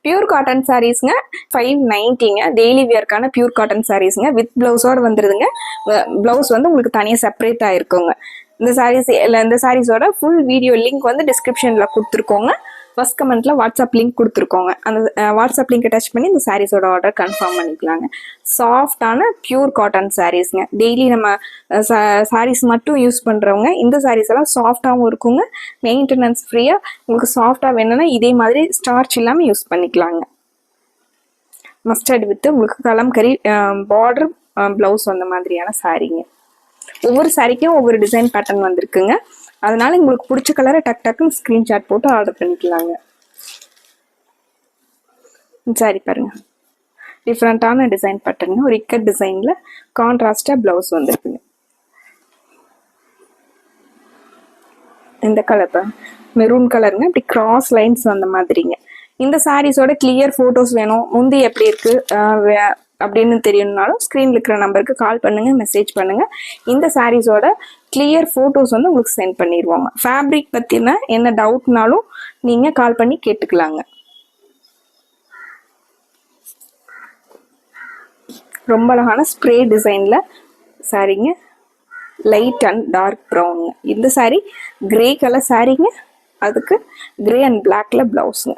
Pure cotton சாரீஸ்ங்க 590ங்க. Daily வியர்க்கான பியூர் காட்டன் சாரீஸ்ங்க. வித் பிளவுஸோட வந்துருதுங்க. பிளவுஸ் வந்து உங்களுக்கு தனியாக செப்பரேட்டாக இருக்குங்க. இந்த சாரீஸோட ஃபுல் வீடியோ லிங்க் வந்து டிஸ்கிரிப்ஷனில் கொடுத்துருக்கோங்க. ஃபர்ஸ்ட் கமெண்ட்ல வாட்ஸ்அப் லிங்க் கொடுத்துருக்கோங்க. அந்த வாட்ஸ்அப் லிங்க் டச் பண்ணி இந்த சாரீஸோட ஆர்டர் கன்ஃபார்ம் பண்ணிக்கலாங்க. சாஃப்டான பியூர் காட்டன் சாரீஸ்ங்க. டெய்லி நம்ம சாரீஸ் மட்டும் யூஸ் பண்ணுறவங்க இந்த சாரீஸ் எல்லாம் சாஃப்டாகவும் இருக்குங்க. மெயின்டெனன்ஸ் ஃப்ரீயாக உங்களுக்கு சாஃப்டாக வேணும்னா இதே மாதிரி ஸ்டார்ச் இல்லாமல் யூஸ் பண்ணிக்கலாங்க. மஸ்டர்ட் வித் உங்களுக்கு கலம்கரி பார்டர் ப்ளவுஸ் அந்த மாதிரியான சாரீங்க. ஒவ்வொரு சாரிக்கும் ஒவ்வொரு டிசைன் பேட்டர்ன் வந்திருக்குங்க. அதனால உங்களுக்கு பிடிச்ச கலரை டக்குன்னு ஸ்கிரீன்ஷாட் போட்டு ஆர்டர் பண்ணிக்கலாங்க. சாரி பாருங்க, டிஃப்ரெண்டான டிசைன் பேட்டர்ன். ஒரு இக்கட் டிசைன்ல கான்ட்ராஸ்டா பிளவுஸ் வந்திருக்குங்க. இந்த கலர் மெரூன் கலருங்க. இப்படி கிராஸ் லைன்ஸ் அந்த மாதிரிங்க. இந்த சாரீஸோட கிளியர் ஃபோட்டோஸ் வேணும், முந்தி எப்படி இருக்கு அப்படின்னு தெரியணும்னாலும் ஸ்க்ரீனில் இருக்கிற நம்பருக்கு கால் பண்ணுங்க, மெசேஜ் பண்ணுங்க. இந்த சாரீஸோட கிளியர் ஃபோட்டோஸ் வந்து உங்களுக்கு சென்ட் பண்ணிடுவாங்க. ஃபேப்ரிக் பற்றின என்ன டவுட்னாலும் நீங்கள் கால் பண்ணி கேட்டுக்கலாங்க. ரொம்ப அழகான ஸ்ப்ரே டிசைனில் சாரீங்க. லைட் அண்ட் டார்க் ப்ரௌனுங்க. இந்த சாரீ கிரே கலர் சாரீங்க. அதுக்கு கிரே அண்ட் பிளாக்ல பிளவுஸுங்க.